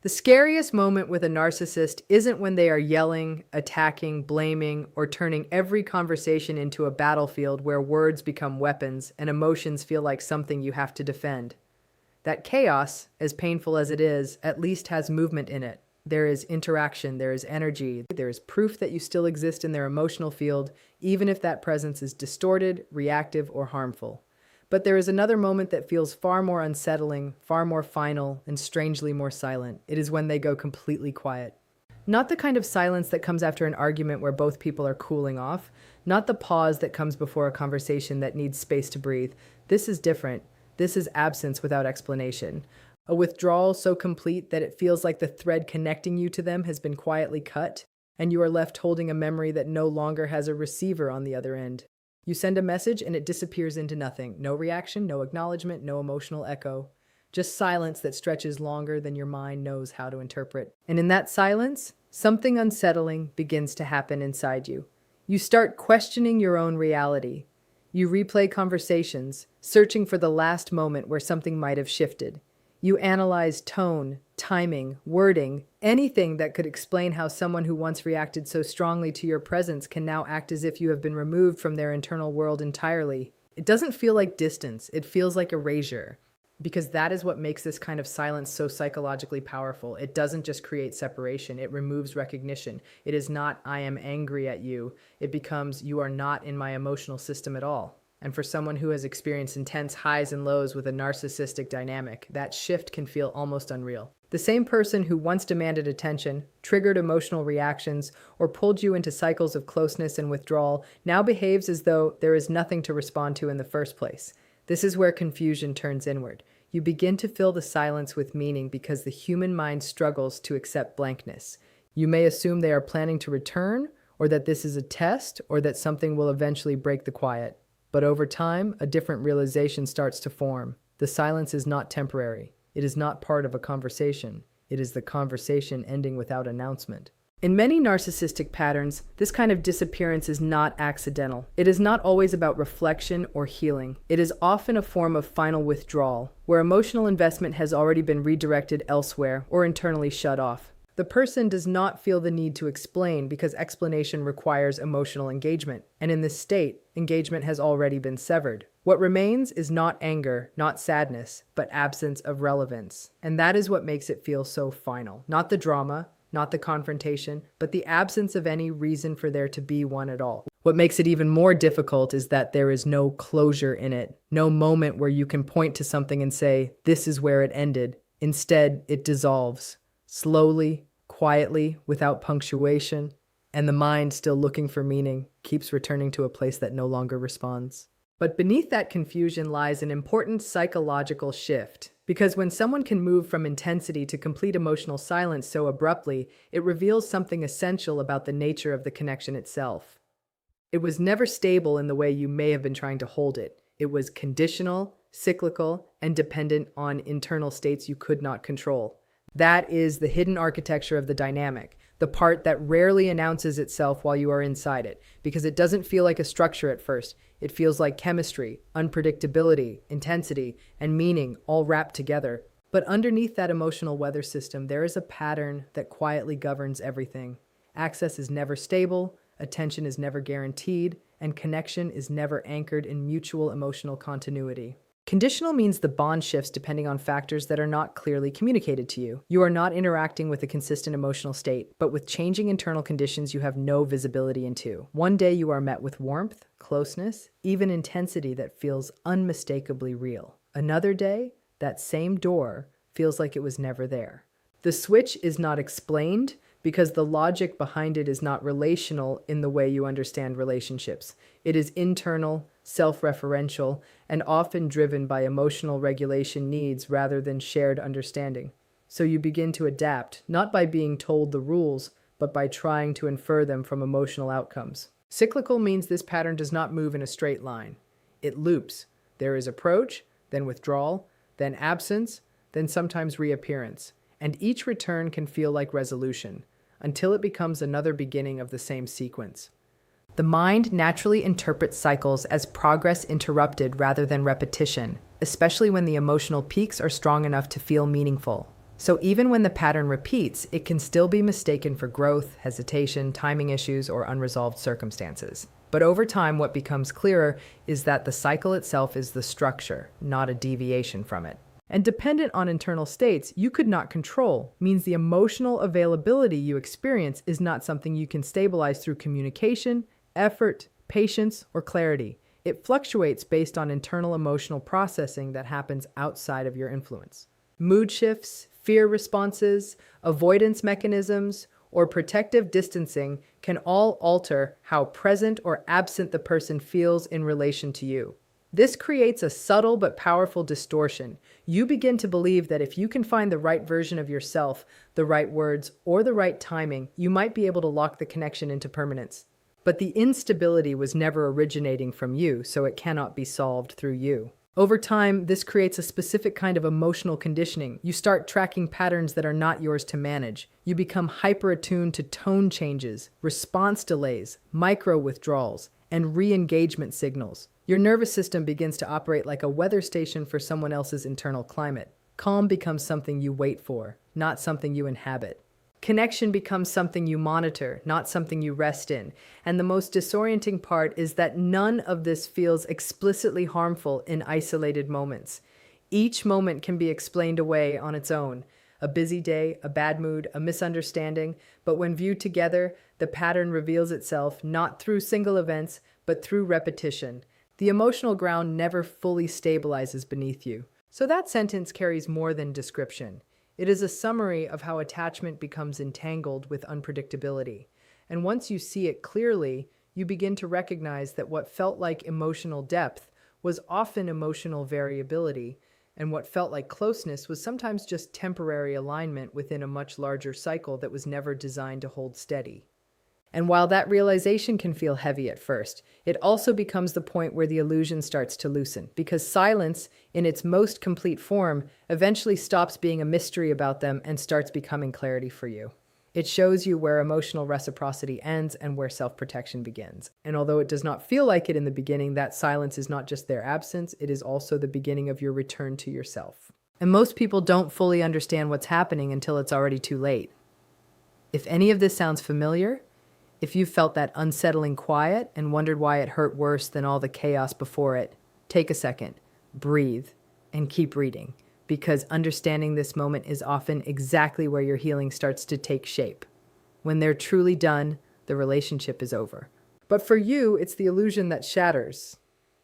The scariest moment with a narcissist isn't when they are yelling, attacking, blaming, or turning every conversation into a battlefield where words become weapons and emotions feel like something you have to defend. That chaos, as painful as it is, at least has movement in it. There is interaction, there is energy, there is proof that you still exist in their emotional field, even if that presence is distorted, reactive, or harmful. But there is another moment that feels far more unsettling, far more final, and strangely more silent. It is when they go completely quiet. Not the kind of silence that comes after an argument where both people are cooling off, not the pause that comes before a conversation that needs space to breathe. This is different. This is absence without explanation. A withdrawal so complete that it feels like the thread connecting you to them has been quietly cut, and you are left holding a memory that no longer has a receiver on the other end. You send a message and it disappears into nothing. No reaction, no acknowledgement, no emotional echo. Just silence that stretches longer than your mind knows how to interpret. And in that silence, something unsettling begins to happen inside you. You start questioning your own reality. You replay conversations, searching for the last moment where something might have shifted. You analyze tone, timing, wording, anything that could explain how someone who once reacted so strongly to your presence can now act as if you have been removed from their internal world entirely. It doesn't feel like distance, it feels like erasure. Because that is what makes this kind of silence so psychologically powerful. It doesn't just create separation, it removes recognition. It is not, I am angry at you. It becomes, you are not in my emotional system at all. And for someone who has experienced intense highs and lows with a narcissistic dynamic, that shift can feel almost unreal. The same person who once demanded attention, triggered emotional reactions, or pulled you into cycles of closeness and withdrawal now behaves as though there is nothing to respond to in the first place. This is where confusion turns inward. You begin to fill the silence with meaning because the human mind struggles to accept blankness. You may assume they are planning to return, or that this is a test, or that something will eventually break the quiet. But over time, a different realization starts to form. The silence is not temporary. It is not part of a conversation. It is the conversation ending without announcement. In many narcissistic patterns, this kind of disappearance is not accidental. It is not always about reflection or healing. It is often a form of final withdrawal, where emotional investment has already been redirected elsewhere or internally shut off. The person does not feel the need to explain because explanation requires emotional engagement. And in this state, engagement has already been severed. What remains is not anger, not sadness, but absence of relevance. And that is what makes it feel so final. Not the drama, not the confrontation, but the absence of any reason for there to be one at all. What makes it even more difficult is that there is no closure in it. No moment where you can point to something and say, this is where it ended. Instead, it dissolves. Slowly, quietly, without punctuation, and the mind, still looking for meaning, keeps returning to a place that no longer responds. But beneath that confusion lies an important psychological shift, because when someone can move from intensity to complete emotional silence so abruptly, it reveals something essential about the nature of the connection itself. It was never stable in the way you may have been trying to hold it. It was conditional, cyclical, and dependent on internal states you could not control. That is the hidden architecture of the dynamic, the part that rarely announces itself while you are inside it, because it doesn't feel like a structure at first. It feels like chemistry, unpredictability, intensity, and meaning all wrapped together. But underneath that emotional weather system, there is a pattern that quietly governs everything. Access is never stable, attention is never guaranteed, and connection is never anchored in mutual emotional continuity. Conditional means the bond shifts depending on factors that are not clearly communicated to you. You are not interacting with a consistent emotional state, but with changing internal conditions you have no visibility into. One day you are met with warmth, closeness, even intensity that feels unmistakably real. Another day, that same door feels like it was never there. The switch is not explained because the logic behind it is not relational in the way you understand relationships. It is internal, self-referential, and often driven by emotional regulation needs rather than shared understanding. So you begin to adapt, not by being told the rules, but by trying to infer them from emotional outcomes. Cyclical means this pattern does not move in a straight line. It loops. There is approach, then withdrawal, then absence, then sometimes reappearance. And each return can feel like resolution, until it becomes another beginning of the same sequence. The mind naturally interprets cycles as progress interrupted rather than repetition, especially when the emotional peaks are strong enough to feel meaningful. So even when the pattern repeats, it can still be mistaken for growth, hesitation, timing issues, or unresolved circumstances. But over time, what becomes clearer is that the cycle itself is the structure, not a deviation from it. And dependent on internal states you could not control means the emotional availability you experience is not something you can stabilize through communication, effort, patience, or clarity. It fluctuates based on internal emotional processing that happens outside of your influence. Mood shifts, fear responses, avoidance mechanisms, or protective distancing can all alter how present or absent the person feels in relation to you. This creates a subtle but powerful distortion. You begin to believe that if you can find the right version of yourself, the right words, or the right timing, you might be able to lock the connection into permanence. But the instability was never originating from you, so it cannot be solved through you. Over time, this creates a specific kind of emotional conditioning. You start tracking patterns that are not yours to manage. You become hyper-attuned to tone changes, response delays, micro-withdrawals, and re-engagement signals. Your nervous system begins to operate like a weather station for someone else's internal climate. Calm becomes something you wait for, not something you inhabit. Connection becomes something you monitor, not something you rest in. And the most disorienting part is that none of this feels explicitly harmful in isolated moments. Each moment can be explained away on its own. A busy day, a bad mood, a misunderstanding. But when viewed together, the pattern reveals itself not through single events, but through repetition. The emotional ground never fully stabilizes beneath you. So that sentence carries more than description. It is a summary of how attachment becomes entangled with unpredictability. And once you see it clearly, you begin to recognize that what felt like emotional depth was often emotional variability, and what felt like closeness was sometimes just temporary alignment within a much larger cycle that was never designed to hold steady. And while that realization can feel heavy at first, it also becomes the point where the illusion starts to loosen, because silence, in its most complete form, eventually stops being a mystery about them and starts becoming clarity for you. It shows you where emotional reciprocity ends and where self-protection begins. And although it does not feel like it in the beginning, that silence is not just their absence, it is also the beginning of your return to yourself. And most people don't fully understand what's happening until it's already too late. If any of this sounds familiar, if you felt that unsettling quiet and wondered why it hurt worse than all the chaos before it, take a second, breathe, and keep reading, because understanding this moment is often exactly where your healing starts to take shape. When they're truly done, the relationship is over. But for you, it's the illusion that shatters.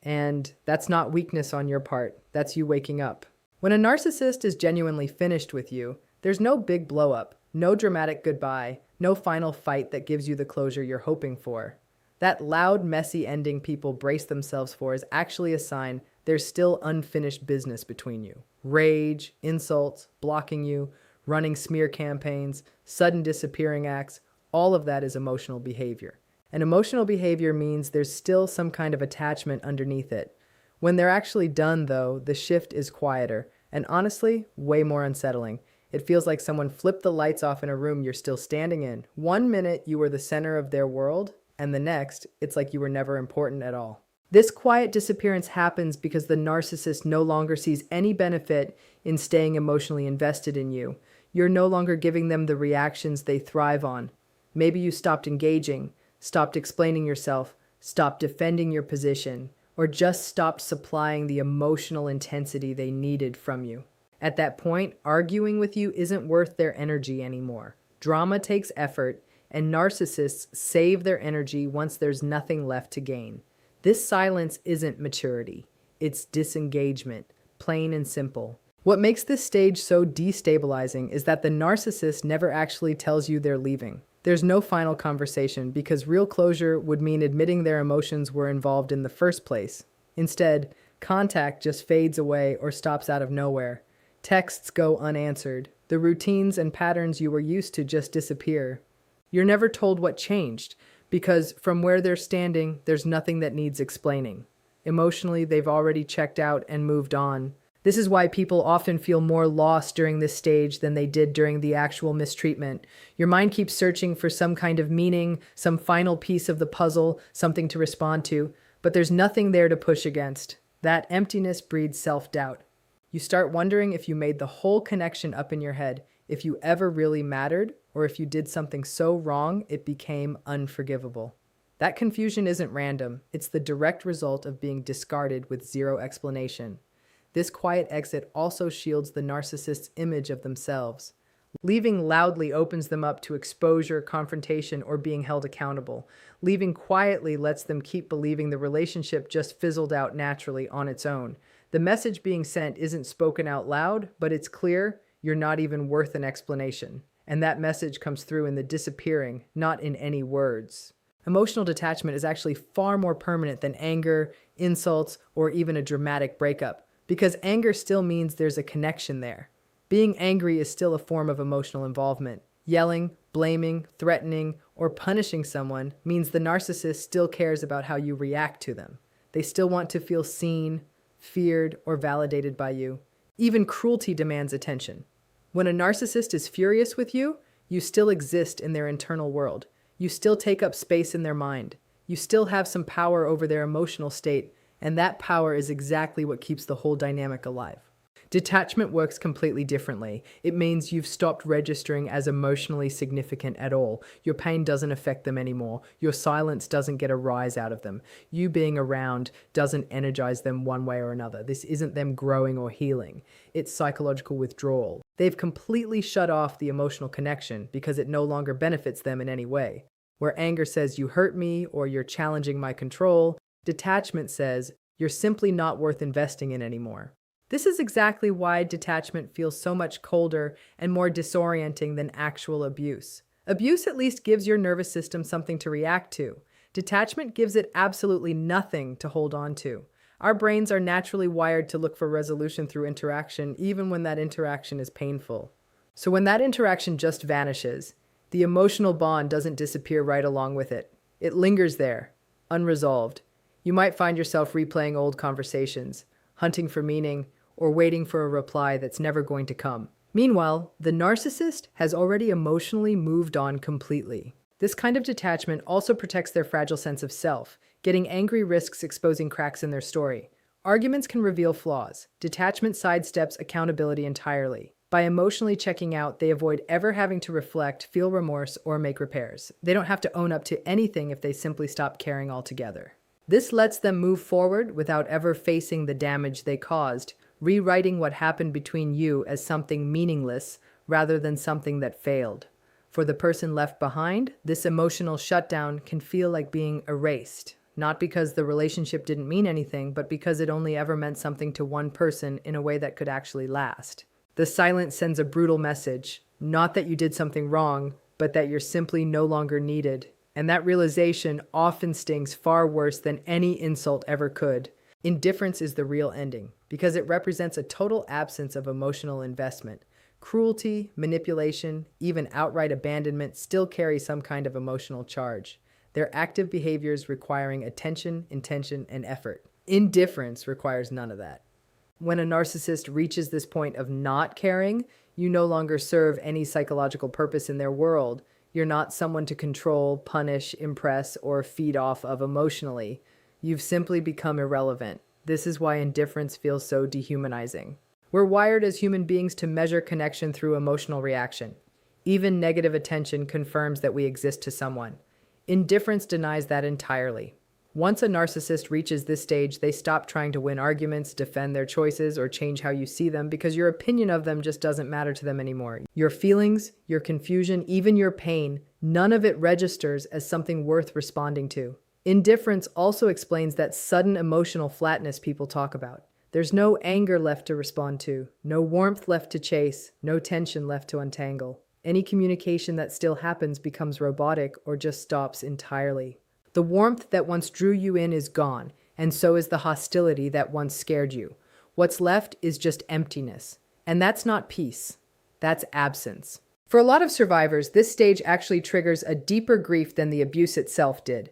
And that's not weakness on your part, that's you waking up. When a narcissist is genuinely finished with you, there's no big blow-up, no dramatic goodbye, no final fight that gives you the closure you're hoping for. That loud, messy ending people brace themselves for is actually a sign there's still unfinished business between you. Rage, insults, blocking you, running smear campaigns, sudden disappearing acts, all of that is emotional behavior. And emotional behavior means there's still some kind of attachment underneath it. When they're actually done, though, the shift is quieter, and honestly, way more unsettling. It feels like someone flipped the lights off in a room you're still standing in. 1 minute, you were the center of their world, and the next, it's like you were never important at all. This quiet disappearance happens because the narcissist no longer sees any benefit in staying emotionally invested in you. You're no longer giving them the reactions they thrive on. Maybe you stopped engaging, stopped explaining yourself, stopped defending your position, or just stopped supplying the emotional intensity they needed from you. At that point, arguing with you isn't worth their energy anymore. Drama takes effort, and narcissists save their energy once there's nothing left to gain. This silence isn't maturity. It's disengagement, plain and simple. What makes this stage so destabilizing is that the narcissist never actually tells you they're leaving. There's no final conversation because real closure would mean admitting their emotions were involved in the first place. Instead, contact just fades away or stops out of nowhere. Texts go unanswered. The routines and patterns you were used to just disappear. You're never told what changed, because from where they're standing, there's nothing that needs explaining. Emotionally, they've already checked out and moved on. This is why people often feel more lost during this stage than they did during the actual mistreatment. Your mind keeps searching for some kind of meaning, some final piece of the puzzle, something to respond to, but there's nothing there to push against. That emptiness breeds self-doubt. You start wondering if you made the whole connection up in your head, if you ever really mattered, or if you did something so wrong it became unforgivable. That confusion isn't random, it's the direct result of being discarded with zero explanation. This quiet exit also shields the narcissist's image of themselves. Leaving loudly opens them up to exposure, confrontation, or being held accountable. Leaving quietly lets them keep believing the relationship just fizzled out naturally on its own. The message being sent isn't spoken out loud, but it's clear you're not even worth an explanation. And that message comes through in the disappearing, not in any words. Emotional detachment is actually far more permanent than anger, insults, or even a dramatic breakup, because anger still means there's a connection there. Being angry is still a form of emotional involvement. Yelling, blaming, threatening, or punishing someone means the narcissist still cares about how you react to them. They still want to feel seen, feared, or validated by you. Even cruelty demands attention. When a narcissist is furious with you, you still exist in their internal world. You still take up space in their mind. You still have some power over their emotional state, and that power is exactly what keeps the whole dynamic alive. Detachment works completely differently. It means you've stopped registering as emotionally significant at all. Your pain doesn't affect them anymore. Your silence doesn't get a rise out of them. You being around doesn't energize them one way or another. This isn't them growing or healing. It's psychological withdrawal. They've completely shut off the emotional connection because it no longer benefits them in any way. Where anger says you hurt me or you're challenging my control, detachment says you're simply not worth investing in anymore. This is exactly why detachment feels so much colder and more disorienting than actual abuse. Abuse at least gives your nervous system something to react to. Detachment gives it absolutely nothing to hold on to. Our brains are naturally wired to look for resolution through interaction, even when that interaction is painful. So when that interaction just vanishes, the emotional bond doesn't disappear right along with it. It lingers there, unresolved. You might find yourself replaying old conversations, hunting for meaning, or waiting for a reply that's never going to come. Meanwhile, the narcissist has already emotionally moved on completely. This kind of detachment also protects their fragile sense of self. Getting angry risks exposing cracks in their story. Arguments can reveal flaws. Detachment sidesteps accountability entirely. By emotionally checking out, they avoid ever having to reflect, feel remorse, or make repairs. They don't have to own up to anything if they simply stop caring altogether. This lets them move forward without ever facing the damage they caused, rewriting what happened between you as something meaningless rather than something that failed. For the person left behind, this emotional shutdown can feel like being erased, not because the relationship didn't mean anything, but because it only ever meant something to one person in a way that could actually last. The silence sends a brutal message, not that you did something wrong, but that you're simply no longer needed. And that realization often stings far worse than any insult ever could. Indifference is the real ending, because it represents a total absence of emotional investment. Cruelty, manipulation, even outright abandonment still carry some kind of emotional charge. They're active behaviors requiring attention, intention, and effort. Indifference requires none of that. When a narcissist reaches this point of not caring, you no longer serve any psychological purpose in their world. You're not someone to control, punish, impress, or feed off of emotionally. You've simply become irrelevant. This is why indifference feels so dehumanizing. We're wired as human beings to measure connection through emotional reaction. Even negative attention confirms that we exist to someone. Indifference denies that entirely. Once a narcissist reaches this stage, they stop trying to win arguments, defend their choices, or change how you see them because your opinion of them just doesn't matter to them anymore. Your feelings, your confusion, even your pain, none of it registers as something worth responding to. Indifference also explains that sudden emotional flatness people talk about. There's no anger left to respond to, no warmth left to chase, no tension left to untangle. Any communication that still happens becomes robotic or just stops entirely. The warmth that once drew you in is gone, and so is the hostility that once scared you. What's left is just emptiness. And that's not peace. That's absence. For a lot of survivors, this stage actually triggers a deeper grief than the abuse itself did.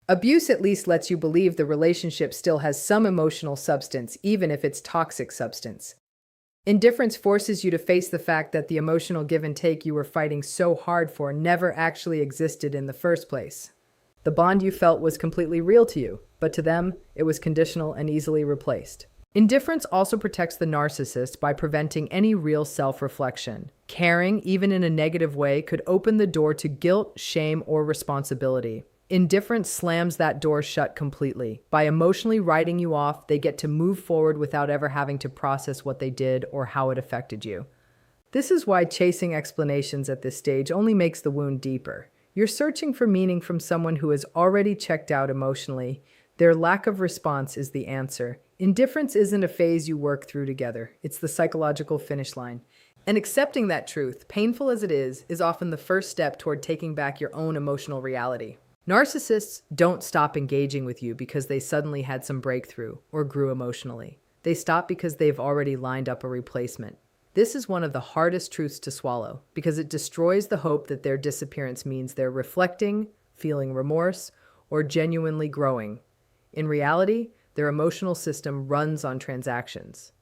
Abuse at least lets you believe the relationship still has some emotional substance, even if it's toxic substance. Indifference forces you to face the fact that the emotional give and take you were fighting so hard for never actually existed in the first place. The bond you felt was completely real to you, but to them, it was conditional and easily replaced. Indifference also protects the narcissist by preventing any real self-reflection. Caring, even in a negative way, could open the door to guilt, shame, or responsibility. Indifference slams that door shut completely. By emotionally writing you off, they get to move forward without ever having to process what they did or how it affected you. This is why chasing explanations at this stage only makes the wound deeper. You're searching for meaning from someone who has already checked out emotionally. Their lack of response is the answer. Indifference isn't a phase you work through together. It's the psychological finish line. And accepting that truth, painful as it is often the first step toward taking back your own emotional reality. Narcissists don't stop engaging with you because they suddenly had some breakthrough or grew emotionally. They stop because they've already lined up a replacement. This is one of the hardest truths to swallow because it destroys the hope that their disappearance means they're reflecting, feeling remorse, or genuinely growing. In reality, their emotional system runs on transactions.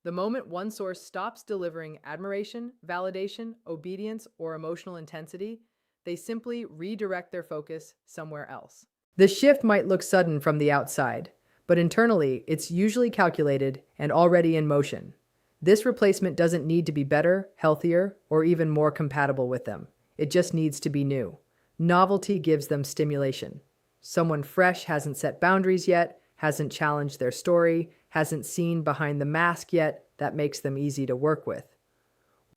The moment one source stops delivering admiration, validation, obedience, or emotional intensity, they simply redirect their focus somewhere else. The shift might look sudden from the outside, but internally, it's usually calculated and already in motion. This replacement doesn't need to be better, healthier, or even more compatible with them. It just needs to be new. Novelty gives them stimulation. Someone fresh hasn't set boundaries yet, hasn't challenged their story, hasn't seen behind the mask yet. That makes them easy to work with.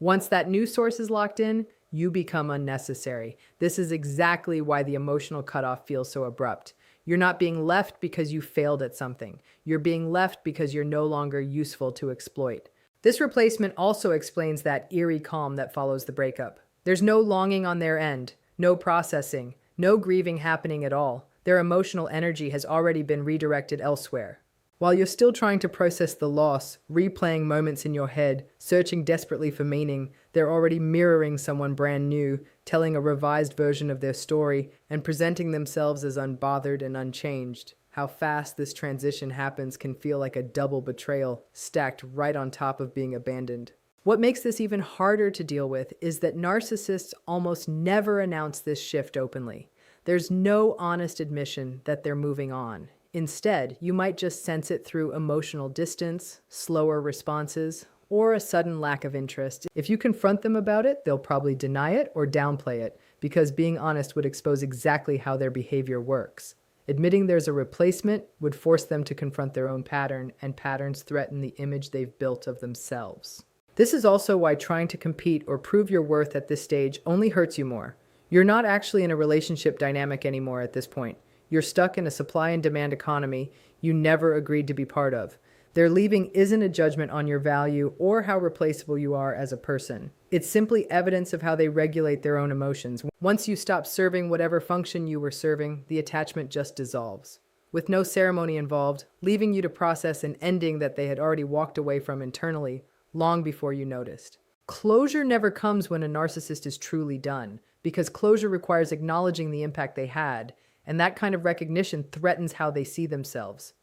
Once that new source is locked in, you become unnecessary. This is exactly why the emotional cutoff feels so abrupt. You're not being left because you failed at something. You're being left because you're no longer useful to exploit. This replacement also explains that eerie calm that follows the breakup. There's no longing on their end, no processing, no grieving happening at all. Their emotional energy has already been redirected elsewhere. While you're still trying to process the loss, replaying moments in your head, searching desperately for meaning, they're already mirroring someone brand new, telling a revised version of their story, and presenting themselves as unbothered and unchanged. How fast this transition happens can feel like a double betrayal, stacked right on top of being abandoned. What makes this even harder to deal with is that narcissists almost never announce this shift openly. There's no honest admission that they're moving on. Instead, you might just sense it through emotional distance, slower responses, or a sudden lack of interest. If you confront them about it, they'll probably deny it or downplay it, because being honest would expose exactly how their behavior works. Admitting there's a replacement would force them to confront their own pattern, and patterns threaten the image they've built of themselves. This is also why trying to compete or prove your worth at this stage only hurts you more. You're not actually in a relationship dynamic anymore at this point. You're stuck in a supply and demand economy you never agreed to be part of. Their leaving isn't a judgment on your value or how replaceable you are as a person. It's simply evidence of how they regulate their own emotions. Once you stop serving whatever function you were serving, the attachment just dissolves. With no ceremony involved, leaving you to process an ending that they had already walked away from internally, long before you noticed. Closure never comes when a narcissist is truly done, because closure requires acknowledging the impact they had, and that kind of recognition threatens how they see themselves.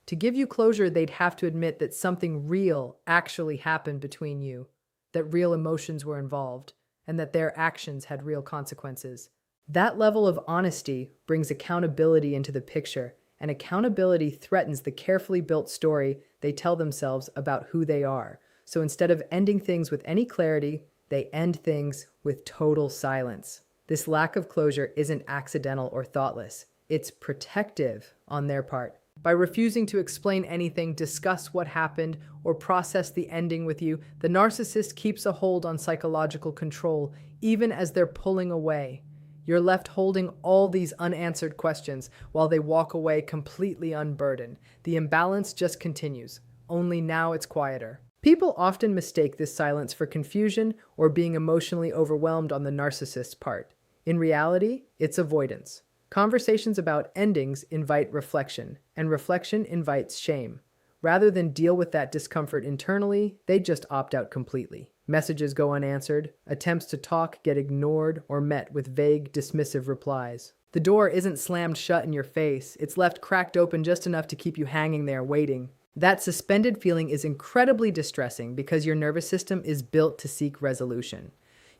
To give you closure, they'd have to admit that something real actually happened between you, that real emotions were involved, and that their actions had real consequences. That level of honesty brings accountability into the picture, and accountability threatens the carefully built story they tell themselves about who they are. So instead of ending things with any clarity, they end things with total silence. This lack of closure isn't accidental or thoughtless. It's protective on their part. By refusing to explain anything, discuss what happened, or process the ending with you, the narcissist keeps a hold on psychological control, even as they're pulling away. You're left holding all these unanswered questions while they walk away completely unburdened. The imbalance just continues, only now it's quieter. People often mistake this silence for confusion or being emotionally overwhelmed on the narcissist's part. In reality, it's avoidance. Conversations about endings invite reflection, and reflection invites shame. Rather than deal with that discomfort internally, they just opt out completely. Messages go unanswered, attempts to talk get ignored or met with vague, dismissive replies. The door isn't slammed shut in your face, it's left cracked open just enough to keep you hanging there waiting. That suspended feeling is incredibly distressing because your nervous system is built to seek resolution.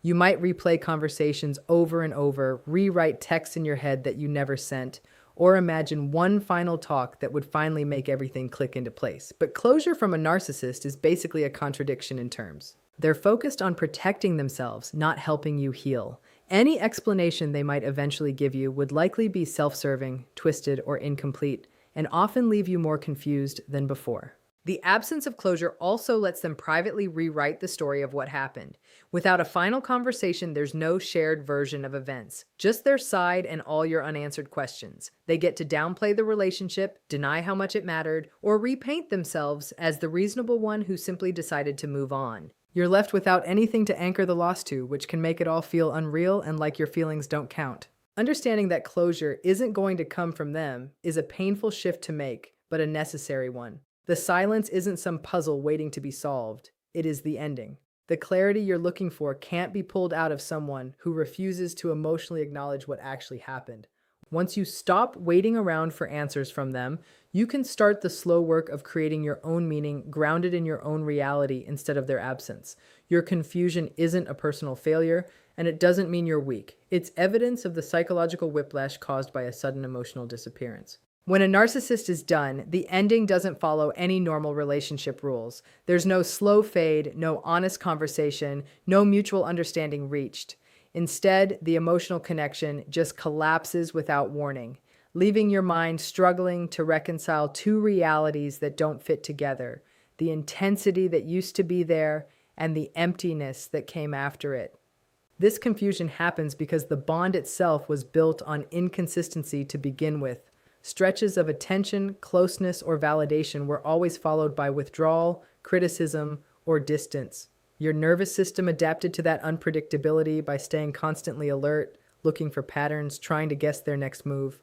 You might replay conversations over and over, rewrite texts in your head that you never sent, or imagine one final talk that would finally make everything click into place. But closure from a narcissist is basically a contradiction in terms. They're focused on protecting themselves, not helping you heal. Any explanation they might eventually give you would likely be self-serving, twisted, or incomplete, and often leave you more confused than before. The absence of closure also lets them privately rewrite the story of what happened. Without a final conversation, there's no shared version of events, just their side and all your unanswered questions. They get to downplay the relationship, deny how much it mattered, or repaint themselves as the reasonable one who simply decided to move on. You're left without anything to anchor the loss to, which can make it all feel unreal and like your feelings don't count. Understanding that closure isn't going to come from them is a painful shift to make, but a necessary one. The silence isn't some puzzle waiting to be solved. It is the ending. The clarity you're looking for can't be pulled out of someone who refuses to emotionally acknowledge what actually happened. Once you stop waiting around for answers from them, you can start the slow work of creating your own meaning grounded in your own reality instead of their absence. Your confusion isn't a personal failure, and it doesn't mean you're weak. It's evidence of the psychological whiplash caused by a sudden emotional disappearance. When a narcissist is done, the ending doesn't follow any normal relationship rules. There's no slow fade, no honest conversation, no mutual understanding reached. Instead, the emotional connection just collapses without warning, leaving your mind struggling to reconcile two realities that don't fit together: the intensity that used to be there and the emptiness that came after it. This confusion happens because the bond itself was built on inconsistency to begin with. Stretches of attention, closeness, or validation were always followed by withdrawal, criticism, or distance. Your nervous system adapted to that unpredictability by staying constantly alert, looking for patterns, trying to guess their next move.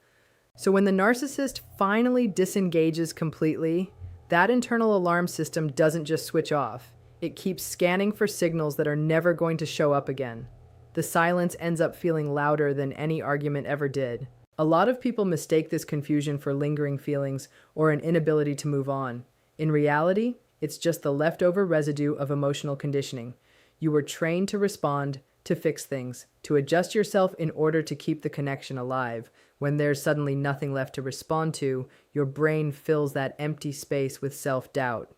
So when the narcissist finally disengages completely, that internal alarm system doesn't just switch off. It keeps scanning for signals that are never going to show up again. The silence ends up feeling louder than any argument ever did. A lot of people mistake this confusion for lingering feelings or an inability to move on. In reality, it's just the leftover residue of emotional conditioning. You were trained to respond, to fix things, to adjust yourself in order to keep the connection alive. When there's suddenly nothing left to respond to, your brain fills that empty space with self-doubt.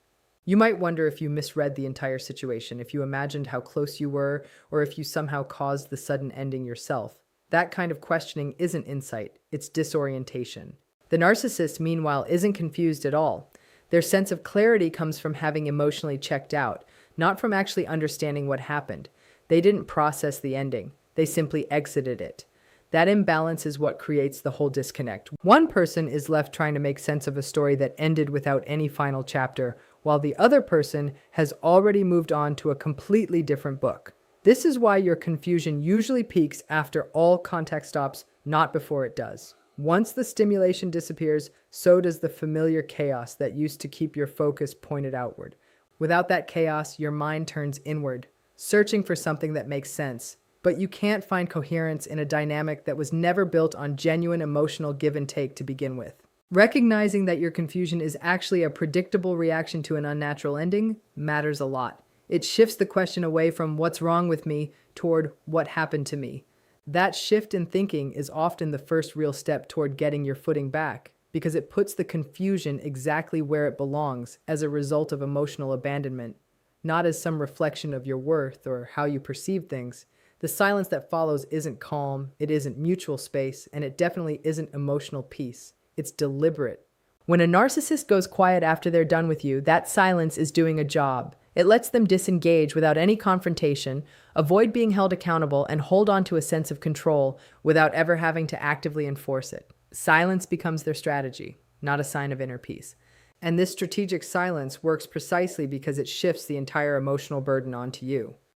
You might wonder if you misread the entire situation, if you imagined how close you were, or if you somehow caused the sudden ending yourself. That kind of questioning isn't insight, it's disorientation. The narcissist, meanwhile, isn't confused at all. Their sense of clarity comes from having emotionally checked out, not from actually understanding what happened. They didn't process the ending, they simply exited it. That imbalance is what creates the whole disconnect. One person is left trying to make sense of a story that ended without any final chapter, while the other person has already moved on to a completely different book. This is why your confusion usually peaks after all contact stops, not before it does. Once the stimulation disappears, so does the familiar chaos that used to keep your focus pointed outward. Without that chaos, your mind turns inward, searching for something that makes sense. But you can't find coherence in a dynamic that was never built on genuine emotional give and take to begin with. Recognizing that your confusion is actually a predictable reaction to an unnatural ending matters a lot. It shifts the question away from what's wrong with me toward what happened to me. That shift in thinking is often the first real step toward getting your footing back, because it puts the confusion exactly where it belongs as a result of emotional abandonment, not as some reflection of your worth or how you perceive things. The silence that follows isn't calm, it isn't mutual space, and it definitely isn't emotional peace. It's deliberate. When a narcissist goes quiet after they're done with you, that silence is doing a job. It lets them disengage without any confrontation, avoid being held accountable, and hold on to a sense of control without ever having to actively enforce it. Silence becomes their strategy, not a sign of inner peace. And this strategic silence works precisely because it shifts the entire emotional burden onto you.